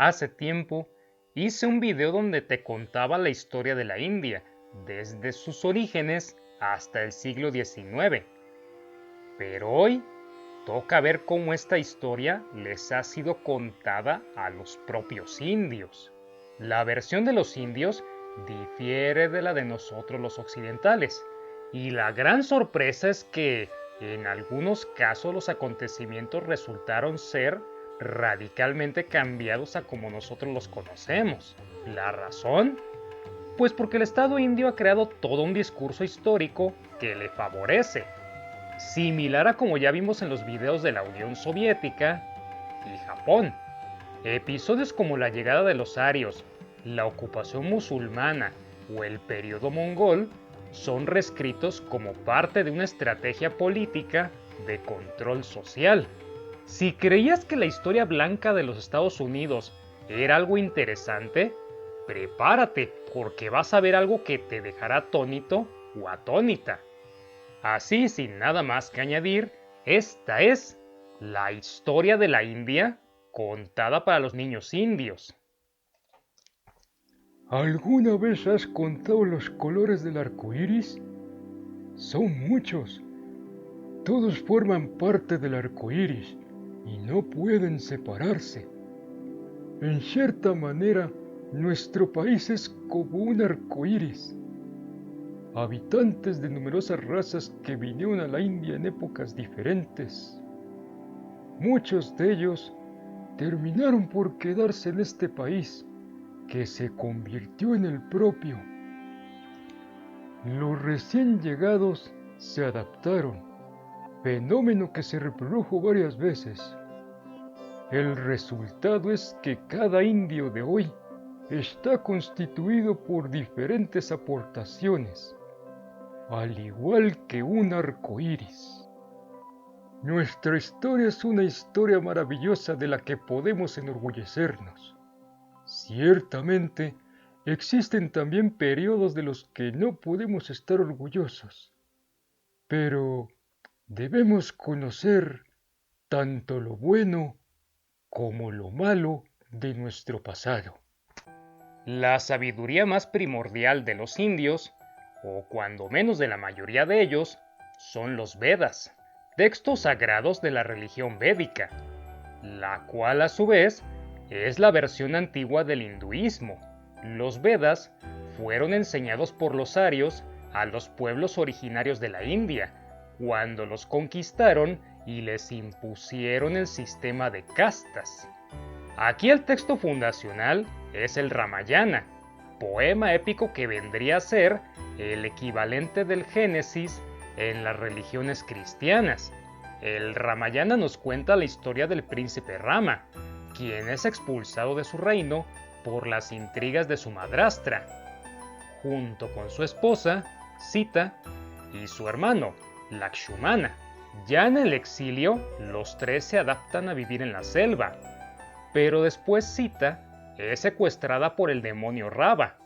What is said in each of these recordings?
Hace tiempo hice un video donde te contaba la historia de la India, desde sus orígenes hasta el siglo XIX. Pero hoy toca ver cómo esta historia les ha sido contada a los propios indios. La versión de los indios difiere de la de nosotros los occidentales, y la gran sorpresa es que en algunos casos los acontecimientos resultaron ser radicalmente cambiados a como nosotros los conocemos. ¿La razón? Pues porque el Estado indio ha creado todo un discurso histórico que le favorece, similar a como ya vimos en los videos de la Unión Soviética y Japón. Episodios como la llegada de los arios, la ocupación musulmana o el periodo mongol son reescritos como parte de una estrategia política de control social. Si creías que la historia blanca de los Estados Unidos era algo interesante, prepárate porque vas a ver algo que te dejará atónito o atónita. Así, sin nada más que añadir, esta es la historia de la India contada para los niños indios. ¿Alguna vez has contado los colores del arco iris? Son muchos. Todos forman parte del arco iris y no pueden separarse. En cierta manera, nuestro país es como un arco iris. Habitantes de numerosas razas que vinieron a la India en épocas diferentes. Muchos de ellos terminaron por quedarse en este país, que se convirtió en el propio. Los recién llegados se adaptaron, fenómeno que se reprodujo varias veces. El resultado es que cada indio de hoy está constituido por diferentes aportaciones, al igual que un arco iris. Nuestra historia es una historia maravillosa de la que podemos enorgullecernos. Ciertamente, existen también periodos de los que no podemos estar orgullosos, pero debemos conocer tanto lo bueno como lo malo de nuestro pasado. La sabiduría más primordial de los indios, o cuando menos de la mayoría de ellos, son los Vedas, textos sagrados de la religión védica, la cual a su vez es la versión antigua del hinduismo. Los Vedas fueron enseñados por los arios a los pueblos originarios de la India, cuando los conquistaron y les impusieron el sistema de castas. Aquí el texto fundacional es el Ramayana, poema épico que vendría a ser el equivalente del Génesis en las religiones cristianas. El Ramayana nos cuenta la historia del príncipe Rama, quien es expulsado de su reino por las intrigas de su madrastra, junto con su esposa, Sita, y su hermano, Lakshmana. Ya en el exilio, los tres se adaptan a vivir en la selva, pero después Sita es secuestrada por el demonio Rava,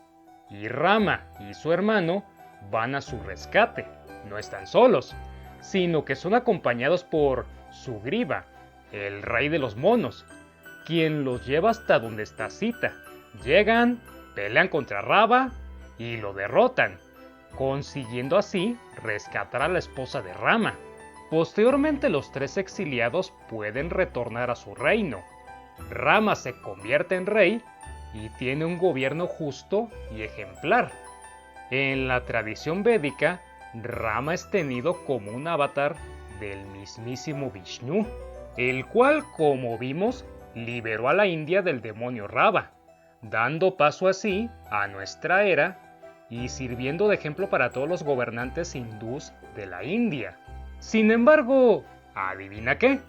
y Rama y su hermano van a su rescate. No están solos, sino que son acompañados por Sugriva, el rey de los monos, quien los lleva hasta donde está Sita. Llegan, pelean contra Rava y lo derrotan, consiguiendo así rescatar a la esposa de Rama. Posteriormente los tres exiliados pueden retornar a su reino. Rama se convierte en rey y tiene un gobierno justo y ejemplar. En la tradición védica, Rama es tenido como un avatar del mismísimo Vishnu, el cual, como vimos, liberó a la India del demonio Rava, dando paso así a nuestra era y sirviendo de ejemplo para todos los gobernantes hindús de la India. Sin embargo, ¿adivina qué?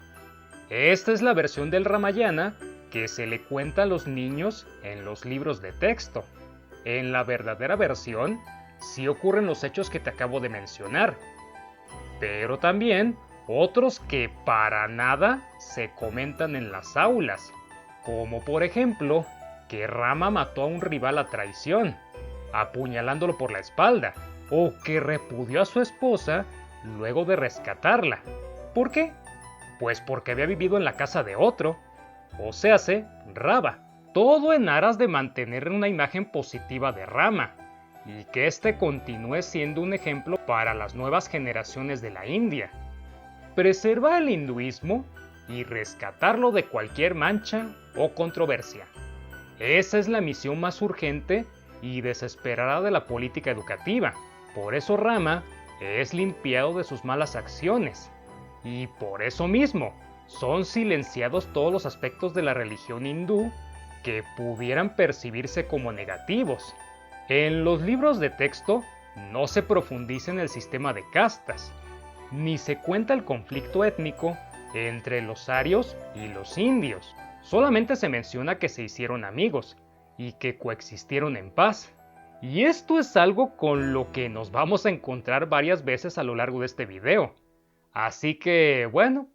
Esta es la versión del Ramayana que se le cuenta a los niños en los libros de texto. En la verdadera versión, sí ocurren los hechos que te acabo de mencionar, pero también otros que para nada se comentan en las aulas, como por ejemplo que Rama mató a un rival a traición, apuñalándolo por la espalda, o que repudió a su esposa luego de rescatarla. ¿Por qué? Pues porque había vivido en la casa de otro, o séase, Rava. todo en aras de mantener una imagen positiva de Rama, y que éste continúe siendo un ejemplo para las nuevas generaciones de la India. Preservar el hinduismo y rescatarlo de cualquier mancha o controversia. Esa es la misión más urgente y desesperada de la política educativa. Por eso Rama es limpiado de sus malas acciones. Y por eso mismo son silenciados todos los aspectos de la religión hindú que pudieran percibirse como negativos. En los libros de texto no se profundiza en el sistema de castas, ni se cuenta el conflicto étnico entre los arios y los indios. Solamente se menciona que se hicieron amigos y que coexistieron en paz. Y esto es algo con lo que nos vamos a encontrar varias veces a lo largo de este video. Así que, bueno,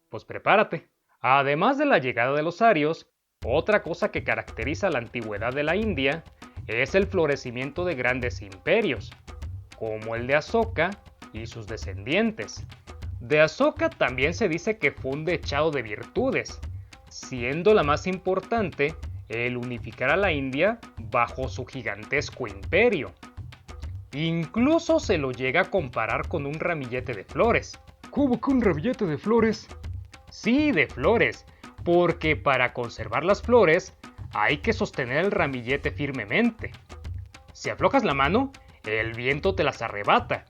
pues prepárate. Además de la llegada de los arios, otra cosa que caracteriza la antigüedad de la India es el florecimiento de grandes imperios, como el de Asoka y sus descendientes. De Asoka también se dice que fue un dechado de virtudes, siendo la más importante el unificar a la India bajo su gigantesco imperio. Incluso se lo llega a comparar con un ramillete de flores. ¿Cómo que un ramillete de flores? Sí, de flores, porque para conservar las flores hay que sostener el ramillete firmemente. Si aflojas la mano, el viento te las arrebata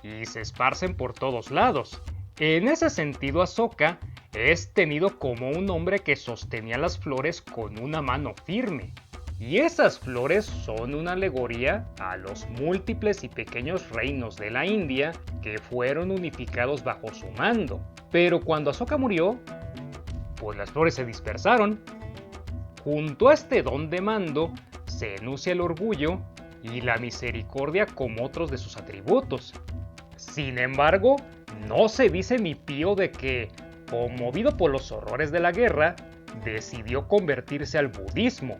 y se esparcen por todos lados. En ese sentido, Asoka es tenido como un hombre que sostenía las flores con una mano firme. Y esas flores son una alegoría a los múltiples y pequeños reinos de la India que fueron unificados bajo su mando. Pero cuando Asoka murió, pues las flores se dispersaron. Junto a este don de mando se enuncia el orgullo y la misericordia como otros de sus atributos. Sin embargo, no se dice ni pío de que, conmovido por los horrores de la guerra, decidió convertirse al budismo.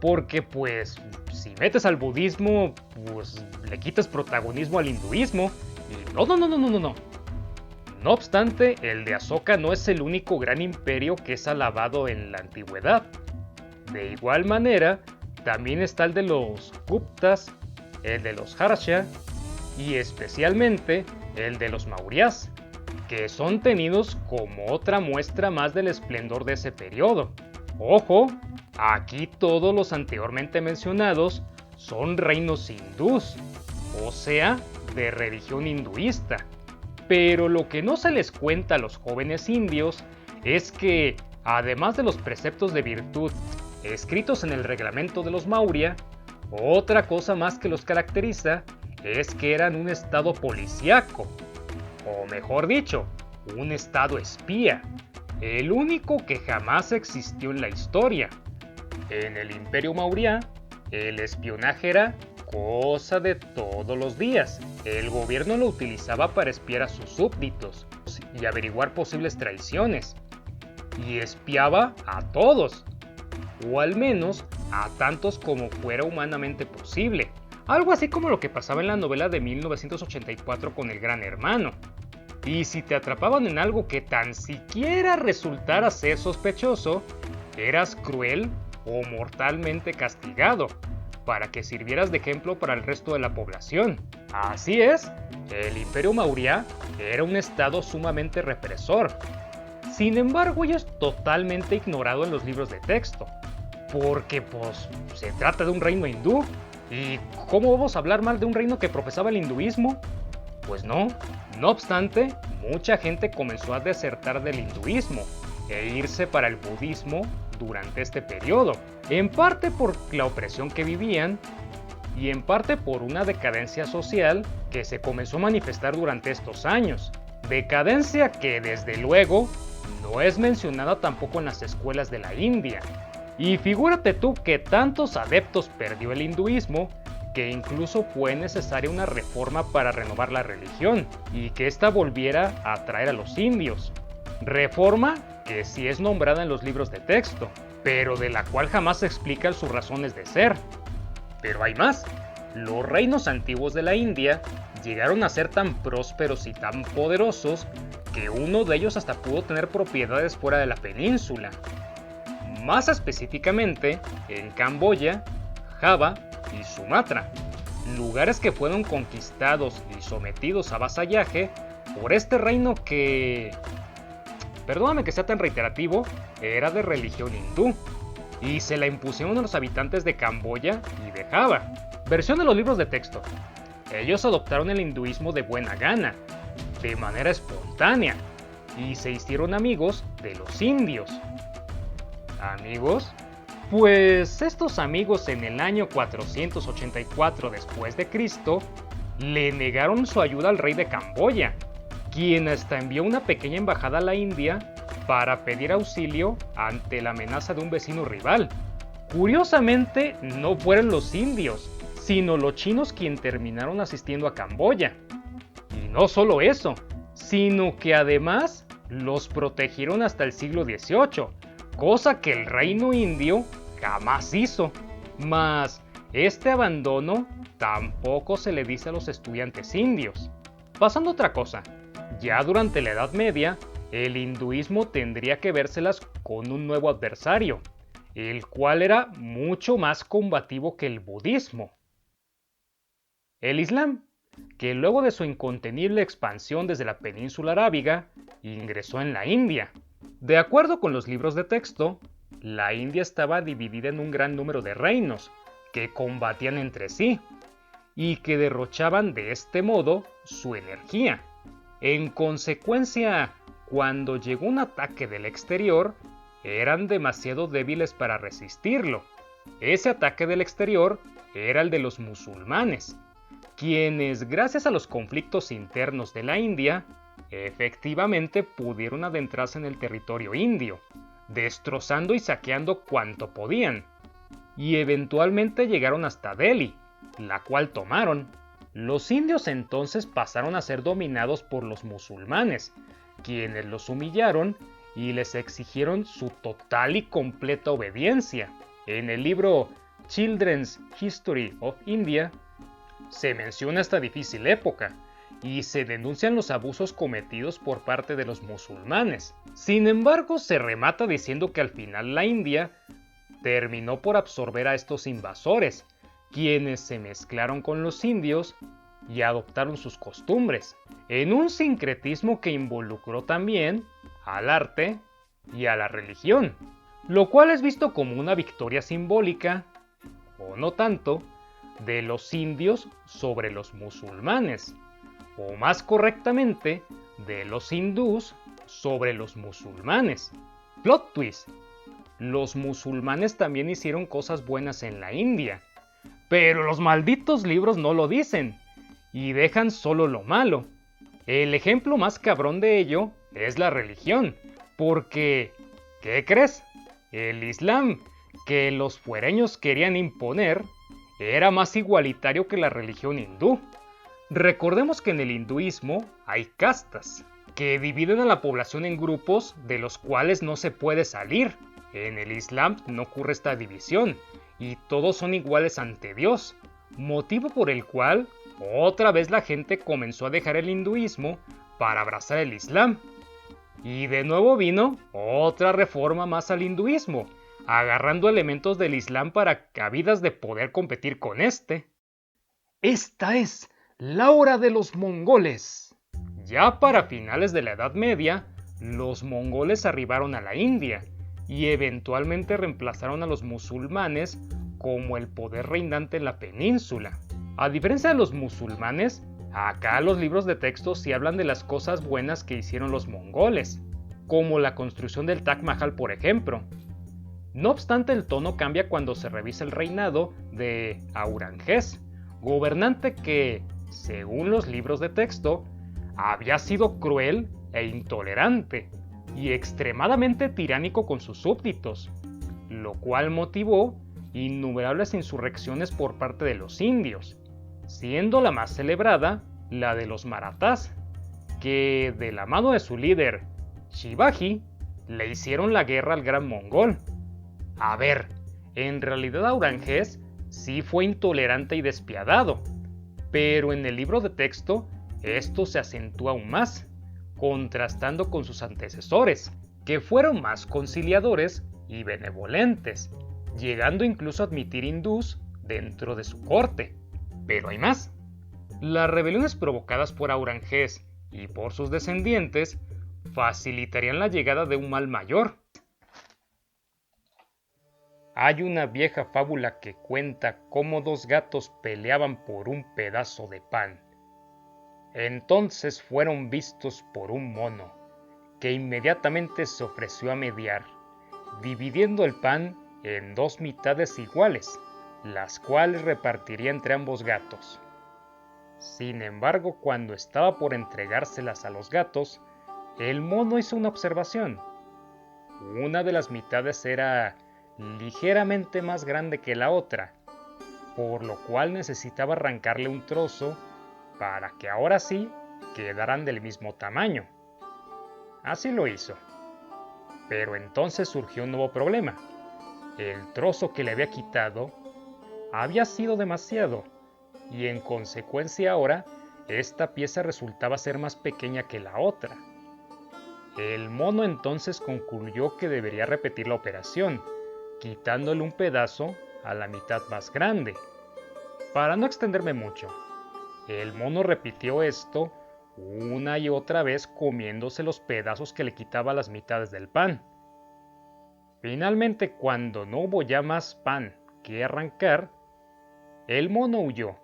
Porque pues, si metes al budismo, pues le quitas protagonismo al hinduismo. Y no. No obstante, el de Asoka no es el único gran imperio que es alabado en la antigüedad. De igual manera, también está el de los Guptas, el de los Harsha y especialmente el de los Mauryas, que son tenidos como otra muestra más del esplendor de ese periodo. Ojo, aquí todos los anteriormente mencionados son reinos hindús, o sea, de religión hinduista. Pero lo que no se les cuenta a los jóvenes indios es que, además de los preceptos de virtud escritos en el reglamento de los Maurya, otra cosa más que los caracteriza es que eran un estado policíaco, o mejor dicho, un estado espía, el único que jamás existió en la historia. En el Imperio Maurya, el espionaje era cosa de todos los días. El gobierno lo utilizaba para espiar a sus súbditos y averiguar posibles traiciones. Y espiaba a todos, o al menos a tantos como fuera humanamente posible. Algo así como lo que pasaba en la novela de 1984 con El Gran Hermano. Y si te atrapaban en algo que tan siquiera resultara ser sospechoso, eras cruel o mortalmente castigado, para que sirvieras de ejemplo para el resto de la población. Así es, el Imperio Maurya era un estado sumamente represor. Sin embargo, ello es totalmente ignorado en los libros de texto, porque pues se trata de un reino hindú, ¿y cómo vamos a hablar mal de un reino que profesaba el hinduismo? Pues no. No obstante, mucha gente comenzó a desertar del hinduismo e irse para el budismo durante este periodo, en parte por la opresión que vivían y en parte por una decadencia social que se comenzó a manifestar durante estos años. Decadencia que desde luego no es mencionada tampoco en las escuelas de la India. Y figúrate tú que tantos adeptos perdió el hinduismo que incluso fue necesaria una reforma para renovar la religión y que ésta volviera a atraer a los indios. Reforma que sí es nombrada en los libros de texto, pero de la cual jamás se explican sus razones de ser. Pero hay más. Los reinos antiguos de la India llegaron a ser tan prósperos y tan poderosos que uno de ellos hasta pudo tener propiedades fuera de la península. más específicamente en Camboya, Java y Sumatra, lugares que fueron conquistados y sometidos a vasallaje por este reino que, perdóname que sea tan reiterativo, era de religión hindú, y se la impusieron a los habitantes de Camboya y de Java. Versión de los libros de texto. Ellos adoptaron el hinduismo de buena gana, de manera espontánea, y se hicieron amigos de los indios. ¿Amigos? Pues estos amigos en el año 484 después de Cristo le negaron su ayuda al rey de Camboya, quien hasta envió una pequeña embajada a la India para pedir auxilio ante la amenaza de un vecino rival. Curiosamente, no fueron los indios, sino los chinos quienes terminaron asistiendo a Camboya. Y no solo eso, sino que además los protegieron hasta el siglo XVIII, cosa que el reino indio jamás hizo. Mas este abandono tampoco se le dice a los estudiantes indios. Pasando a otra cosa, ya durante la Edad Media, el hinduismo tendría que vérselas con un nuevo adversario, el cual era mucho más combativo que el budismo. El Islam, que luego de su incontenible expansión desde la península arábiga, ingresó en la India. De acuerdo con los libros de texto, la India estaba dividida en un gran número de reinos, que combatían entre sí, y que derrochaban de este modo su energía. En consecuencia, cuando llegó un ataque del exterior, eran demasiado débiles para resistirlo. Ese ataque del exterior era el de los musulmanes, quienes, gracias a los conflictos internos de la India, efectivamente pudieron adentrarse en el territorio indio, destrozando y saqueando cuanto podían, y eventualmente llegaron hasta Delhi, la cual tomaron. Los indios entonces pasaron a ser dominados por los musulmanes, quienes los humillaron y les exigieron su total y completa obediencia. En el libro Children's History of India se menciona esta difícil época y se denuncian los abusos cometidos por parte de los musulmanes. Sin embargo, se remata diciendo que al final la India terminó por absorber a estos invasores, quienes se mezclaron con los indios y adoptaron sus costumbres, en un sincretismo que involucró también al arte y a la religión, lo cual es visto como una victoria simbólica, o no tanto, de los indios sobre los musulmanes, o más correctamente, de los hindús sobre los musulmanes. Plot twist: los musulmanes también hicieron cosas buenas en la India, pero los malditos libros no lo dicen, y dejan solo lo malo. El ejemplo más cabrón de ello es la religión, porque, ¿qué crees? El Islam, que los fuereños querían imponer, era más igualitario que la religión hindú. Recordemos que en el hinduismo hay castas, que dividen a la población en grupos de los cuales no se puede salir. En el Islam no ocurre esta división, y todos son iguales ante Dios, motivo por el cual otra vez la gente comenzó a dejar el hinduismo para abrazar el Islam. Y de nuevo vino otra reforma más al hinduismo, agarrando elementos del Islam para cabidas de poder competir con este. Esta es la hora de los mongoles. Ya para finales de la Edad Media, los mongoles arribaron a la India y eventualmente reemplazaron a los musulmanes como el poder reinante en la península. A diferencia de los musulmanes, acá los libros de texto sí hablan de las cosas buenas que hicieron los mongoles, como la construcción del Taj Mahal, por ejemplo. No obstante, el tono cambia cuando se revisa el reinado de Aurangzeb, gobernante que, según los libros de texto, había sido cruel e intolerante y extremadamente tiránico con sus súbditos, lo cual motivó innumerables insurrecciones por parte de los indios, siendo la más celebrada la de los marathás, que de la mano de su líder, Shivaji, le hicieron la guerra al gran mongol. A ver, en realidad Aurangzeb sí fue intolerante y despiadado, pero en el libro de texto esto se acentúa aún más, contrastando con sus antecesores, que fueron más conciliadores y benevolentes, llegando incluso a admitir hindús dentro de su corte. Pero hay más. Las rebeliones provocadas por Aurangzeb y por sus descendientes facilitarían la llegada de un mal mayor. Hay una vieja fábula que cuenta cómo dos gatos peleaban por un pedazo de pan. Entonces fueron vistos por un mono, que inmediatamente se ofreció a mediar, dividiendo el pan en dos mitades iguales, las cuales repartiría entre ambos gatos. Sin embargo, cuando estaba por entregárselas a los gatos, el mono hizo una observación. Una de las mitades era ligeramente más grande que la otra, por lo cual necesitaba arrancarle un trozo para que ahora sí quedaran del mismo tamaño. Así lo hizo. Pero entonces surgió un nuevo problema. El trozo que le había quitado había sido demasiado, y en consecuencia ahora esta pieza resultaba ser más pequeña que la otra. El mono entonces concluyó que debería repetir la operación, quitándole un pedazo a la mitad más grande. Para no extenderme mucho, el mono repitió esto una y otra vez, comiéndose los pedazos que le quitaba a las mitades del pan. Finalmente, cuando no hubo ya más pan que arrancar, el mono huyó,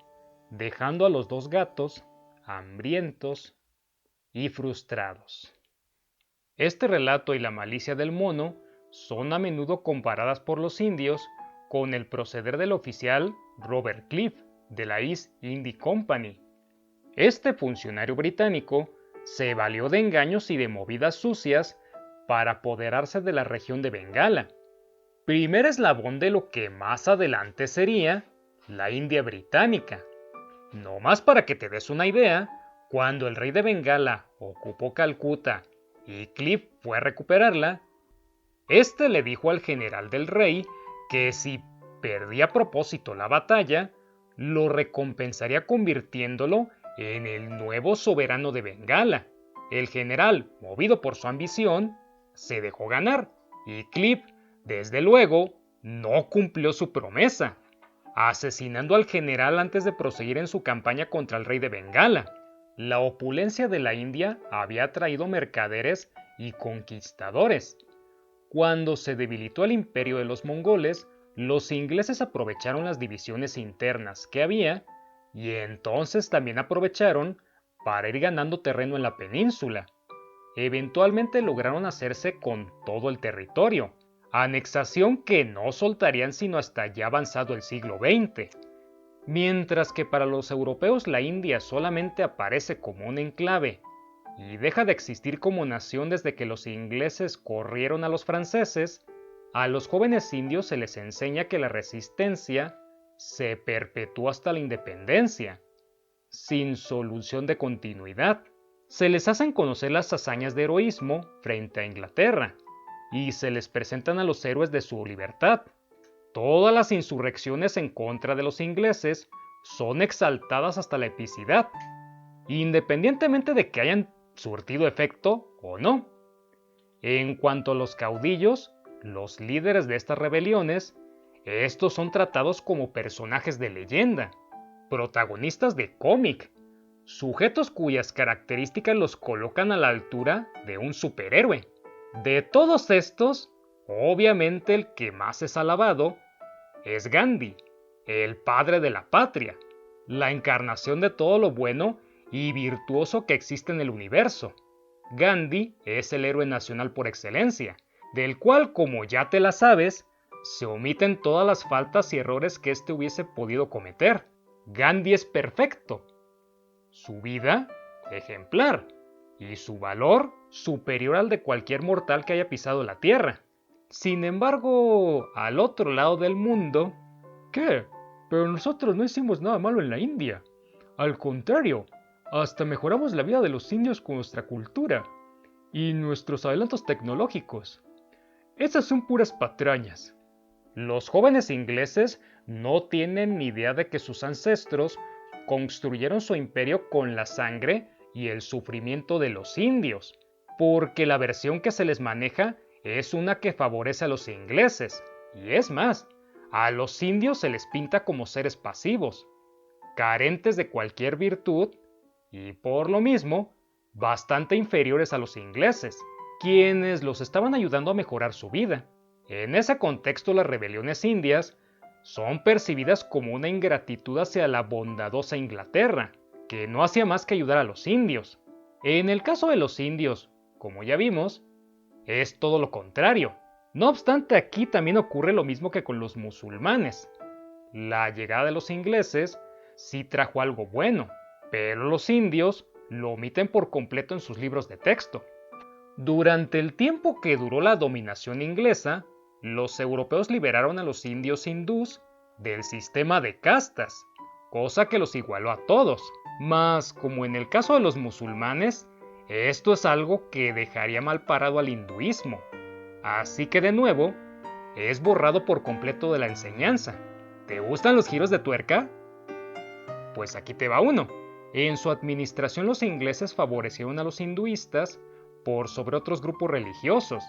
dejando a los dos gatos hambrientos y frustrados. Este relato y la malicia del mono son a menudo comparadas por los indios con el proceder del oficial Robert Clive de la East India Company. Este funcionario británico se valió de engaños y de movidas sucias para apoderarse de la región de Bengala, primer eslabón de lo que más adelante sería la India británica. No más para que te des una idea, cuando el rey de Bengala ocupó Calcuta y Clive fue a recuperarla, este le dijo al general del rey que si perdía a propósito la batalla, lo recompensaría convirtiéndolo en el nuevo soberano de Bengala. El general, movido por su ambición, se dejó ganar, y Clive, desde luego, no cumplió su promesa, asesinando al general antes de proseguir en su campaña contra el rey de Bengala. La opulencia de la India había atraído mercaderes y conquistadores. Cuando se debilitó el imperio de los mongoles, los ingleses aprovecharon las divisiones internas que había y entonces también aprovecharon para ir ganando terreno en la península. Eventualmente lograron hacerse con todo el territorio, anexación que no soltarían sino hasta ya avanzado el siglo XX. Mientras que para los europeos la India solamente aparece como un enclave y deja de existir como nación desde que los ingleses corrieron a los franceses, a los jóvenes indios se les enseña que la resistencia se perpetuó hasta la independencia, sin solución de continuidad. Se les hacen conocer las hazañas de heroísmo frente a Inglaterra, y se les presentan a los héroes de su libertad. Todas las insurrecciones en contra de los ingleses son exaltadas hasta la epicidad, independientemente de que hayan surtido efecto o no. En cuanto a los caudillos, los líderes de estas rebeliones, estos son tratados como personajes de leyenda, protagonistas de cómic, sujetos cuyas características los colocan a la altura de un superhéroe. De todos estos, obviamente el que más es alabado es Gandhi, el padre de la patria, la encarnación de todo lo bueno y virtuoso que existe en el universo. Gandhi es el héroe nacional por excelencia, del cual, como ya te la sabes, se omiten todas las faltas y errores que éste hubiese podido cometer. Gandhi es perfecto. Su vida, ejemplar, y su valor superior al de cualquier mortal que haya pisado la tierra. Sin embargo, al otro lado del mundo... ¿Qué? Pero nosotros no hicimos nada malo en la India. Al contrario, hasta mejoramos la vida de los indios con nuestra cultura y nuestros adelantos tecnológicos. Esas son puras patrañas. Los jóvenes ingleses no tienen ni idea de que sus ancestros construyeron su imperio con la sangre y el sufrimiento de los indios, porque la versión que se les maneja es una que favorece a los ingleses, y es más, a los indios se les pinta como seres pasivos, carentes de cualquier virtud y por lo mismo bastante inferiores a los ingleses, quienes los estaban ayudando a mejorar su vida. En ese contexto, las rebeliones indias son percibidas como una ingratitud hacia la bondadosa Inglaterra, que no hacía más que ayudar a los indios. En el caso de los indios, como ya vimos, es todo lo contrario. No obstante, aquí también ocurre lo mismo que con los musulmanes. La llegada de los ingleses sí trajo algo bueno, pero los indios lo omiten por completo en sus libros de texto. Durante el tiempo que duró la dominación inglesa, los europeos liberaron a los indios hindús del sistema de castas, cosa que los igualó a todos. Mas, como en el caso de los musulmanes, esto es algo que dejaría mal parado al hinduismo. Así que de nuevo, es borrado por completo de la enseñanza. ¿Te gustan los giros de tuerca? Pues aquí te va uno. En su administración los ingleses favorecieron a los hinduistas por sobre otros grupos religiosos,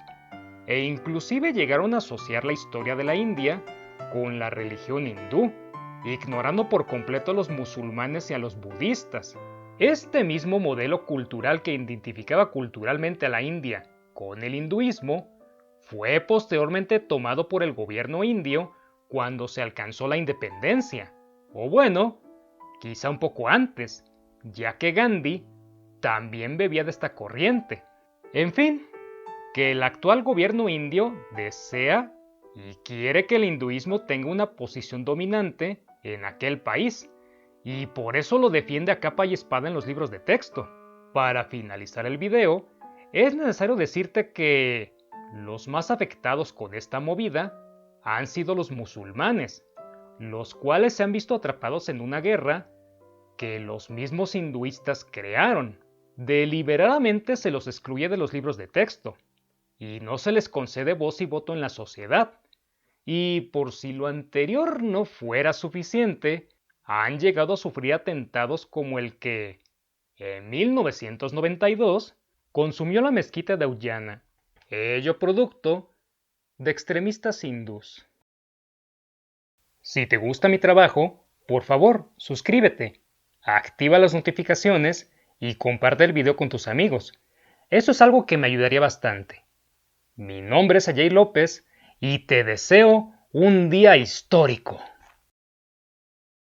e inclusive llegaron a asociar la historia de la India con la religión hindú, ignorando por completo a los musulmanes y a los budistas. Este mismo modelo cultural que identificaba culturalmente a la India con el hinduismo fue posteriormente tomado por el gobierno indio cuando se alcanzó la independencia, o bueno, quizá un poco antes, ya que Gandhi también bebía de esta corriente. En fin, que el actual gobierno indio desea y quiere que el hinduismo tenga una posición dominante en aquel país, y por eso lo defiende a capa y espada en los libros de texto. Para finalizar el video, es necesario decirte que los más afectados con esta movida han sido los musulmanes, los cuales se han visto atrapados en una guerra que los mismos hinduistas crearon. Deliberadamente se los excluye de los libros de texto, y no se les concede voz y voto en la sociedad. Y por si lo anterior no fuera suficiente, han llegado a sufrir atentados como el que, en 1992, consumió la mezquita de Auyana, ello producto de extremistas hindús. Si te gusta mi trabajo, por favor, suscríbete, activa las notificaciones y comparte el video con tus amigos. Eso es algo que me ayudaría bastante. Mi nombre es Ajay López y te deseo un día histórico.